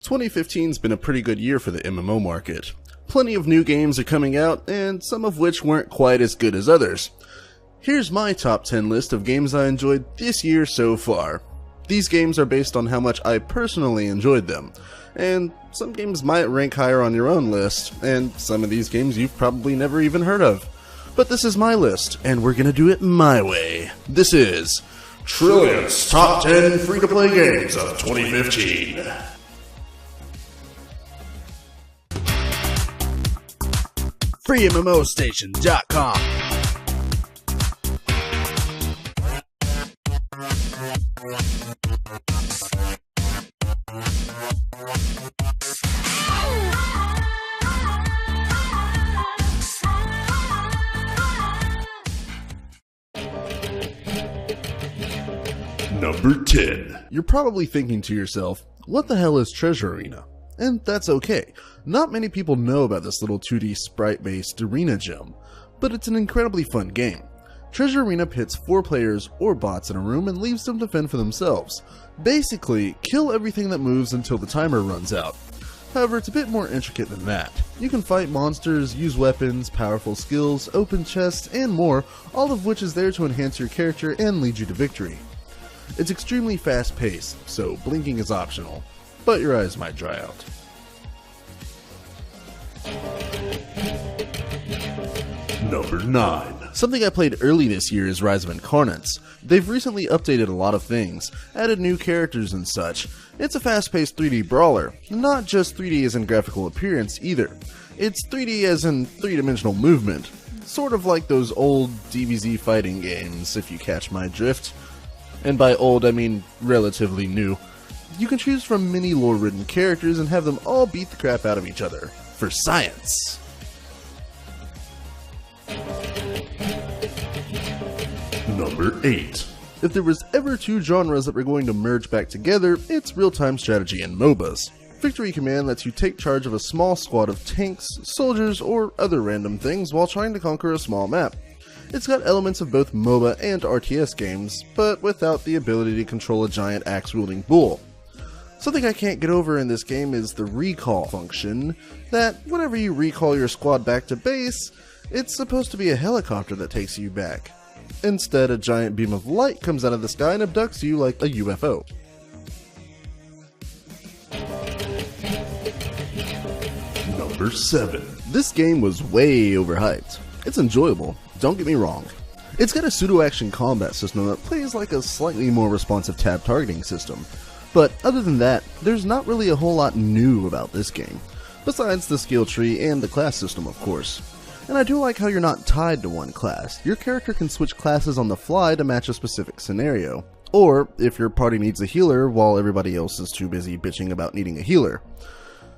2015's been a pretty good year for the MMO market. Plenty of new games are coming out, and some of which weren't quite as good as others. Here's my top 10 list of games I enjoyed this year so far. These games are based on how much I personally enjoyed them, and some games might rank higher on your own list, and some of these games you've probably never even heard of. But this is my list, and we're gonna do it my way. This is Trillion's Top 10 Free-to-Play Games of 2015. FreeMMOstation.com. Number 10. You're probably thinking to yourself, what the hell is Treasure Arena? And that's okay. Not many people know about this little 2D sprite-based arena gem, but it's an incredibly fun game. Treasure Arena pits 4 players or bots in a room and leaves them to fend for themselves. Basically, kill everything that moves until the timer runs out. However, it's a bit more intricate than that. You can fight monsters, use weapons, powerful skills, open chests, and more, all of which is there to enhance your character and lead you to victory. It's extremely fast-paced, so blinking is optional, but your eyes might dry out. Number 9. Something I played early this year is Rise of Incarnates. They've recently updated a lot of things, added new characters and such. It's a fast-paced 3D brawler, not just 3D as in graphical appearance either. It's 3D as in 3-dimensional movement, sort of like those old DBZ fighting games, if you catch my drift. And by old I mean relatively new. You can choose from many lore-ridden characters and have them all beat the crap out of each other, for science. Number 8. If there was ever 2 genres that were going to merge back together, it's real-time strategy and MOBAs. Victory Command lets you take charge of a small squad of tanks, soldiers, or other random things while trying to conquer a small map. It's got elements of both MOBA and RTS games, but without the ability to control a giant axe-wielding bull. Something I can't get over in this game is the recall function, that whenever you recall your squad back to base, it's supposed to be a helicopter that takes you back. Instead, a giant beam of light comes out of the sky and abducts you like a UFO. Number 7. This game was way overhyped. It's enjoyable, don't get me wrong. It's got a pseudo-action combat system that plays like a slightly more responsive tab targeting system. But other than that, there's not really a whole lot new about this game, besides the skill tree and the class system of course. And I do like how you're not tied to one class. Your character can switch classes on the fly to match a specific scenario, or if your party needs a healer while everybody else is too busy bitching about needing a healer.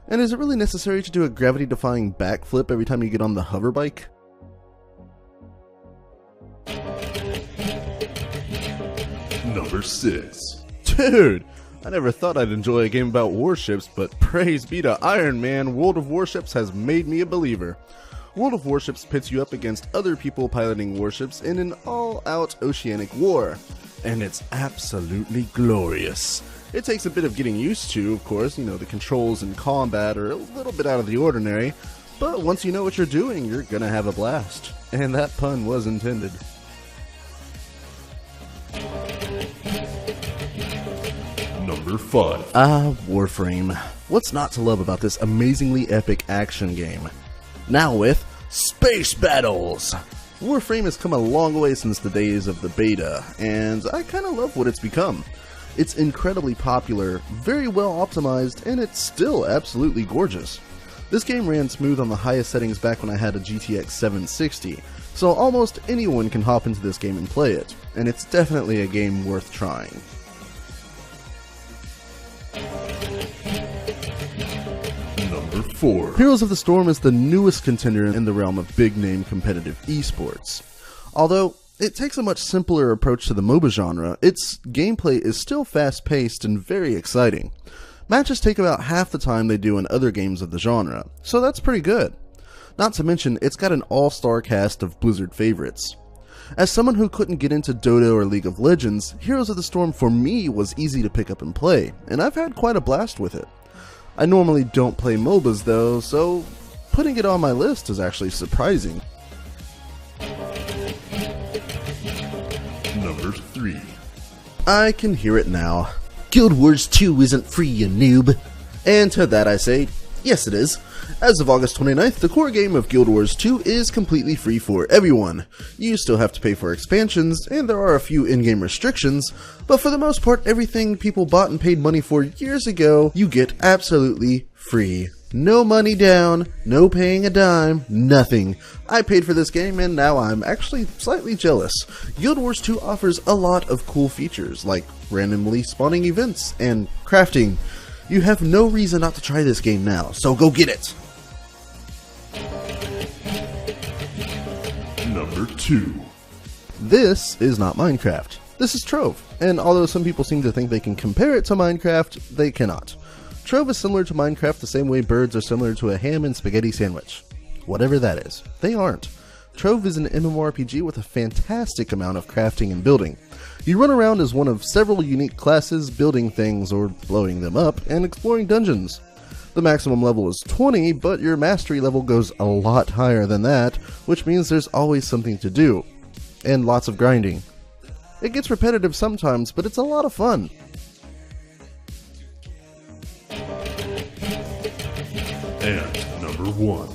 And is it really necessary to do a gravity-defying backflip every time you get on the hover bike? Number 6. Dude! I never thought I'd enjoy a game about warships, but praise be to Iron Man, World of Warships has made me a believer. World of Warships pits you up against other people piloting warships in an all-out oceanic war, and it's absolutely glorious. It takes a bit of getting used to, of course, the controls in combat are a little bit out of the ordinary, but once you know what you're doing, you're gonna have a blast. And that pun was intended. Number 5. Warframe. What's not to love about this amazingly epic action game? Now with Space Battles! Warframe has come a long way since the days of the beta, and I kinda love what it's become. It's incredibly popular, very well optimized, and it's still absolutely gorgeous. This game ran smooth on the highest settings back when I had a GTX 760, so almost anyone can hop into this game and play it, and it's definitely a game worth trying. Number 4. Heroes of the Storm is the newest contender in the realm of big-name competitive esports. Although it takes a much simpler approach to the MOBA genre, its gameplay is still fast-paced and very exciting. Matches take about half the time they do in other games of the genre, so that's pretty good. Not to mention, it's got an all-star cast of Blizzard favorites. As someone who couldn't get into Dota or League of Legends, Heroes of the Storm for me was easy to pick up and play, and I've had quite a blast with it. I normally don't play MOBAs though, so putting it on my list is actually surprising. Number 3. I can hear it now. Guild Wars 2 isn't free, you noob. And to that I say, yes it is. As of August 29th, the core game of Guild Wars 2 is completely free for everyone. You still have to pay for expansions, and there are a few in-game restrictions, but for the most part, everything people bought and paid money for years ago, you get absolutely free. No money down, no paying a dime, nothing. I paid for this game and now I'm actually slightly jealous. Guild Wars 2 offers a lot of cool features, like randomly spawning events and crafting. You have no reason not to try this game now, so go get it! Number 2. This is not Minecraft. This is Trove, and although some people seem to think they can compare it to Minecraft, they cannot. Trove is similar to Minecraft the same way birds are similar to a ham and spaghetti sandwich. Whatever that is. They aren't. Trove is an MMORPG with a fantastic amount of crafting and building. You run around as one of several unique classes, building things or blowing them up, and exploring dungeons. The maximum level is 20, but your mastery level goes a lot higher than that, which means there's always something to do. And lots of grinding. It gets repetitive sometimes, but it's a lot of fun. And number 1.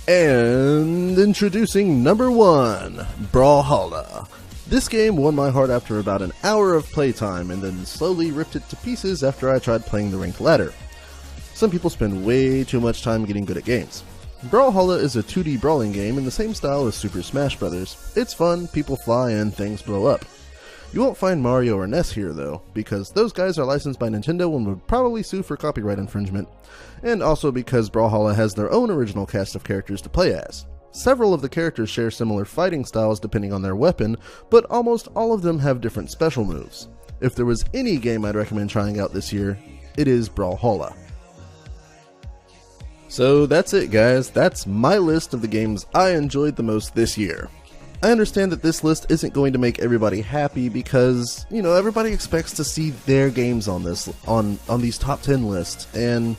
And introducing number 1, Brawlhalla. This game won my heart after about an hour of playtime and then slowly ripped it to pieces after I tried playing the ranked ladder. Some people spend way too much time getting good at games. Brawlhalla is a 2D brawling game in the same style as Super Smash Bros. It's fun, people fly, and things blow up. You won't find Mario or Ness here though, because those guys are licensed by Nintendo and would probably sue for copyright infringement, and also because Brawlhalla has their own original cast of characters to play as. Several of the characters share similar fighting styles depending on their weapon, but almost all of them have different special moves. If there was any game I'd recommend trying out this year, it is Brawlhalla. So that's it guys, that's my list of the games I enjoyed the most this year. I understand that this list isn't going to make everybody happy because, you know, everybody expects to see their games on this, on these top 10 lists, and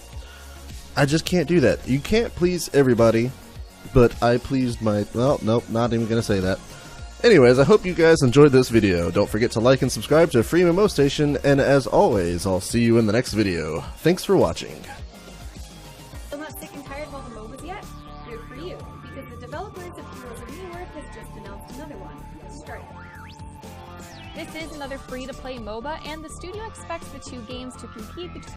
I just can't do that. You can't please everybody, but I pleased my, well, nope, not even gonna say that. Anyways, I hope you guys enjoyed this video. Don't forget to like and subscribe to Free MMO Station, and as always, I'll see you in the next video. Thanks for watching. Still not sick and tired of all the MOBAs yet? Good for you, because the developers of Heroes of Newerth has just announced another one, Strike. This is another free-to-play MOBA, and the studio expects the two games to compete between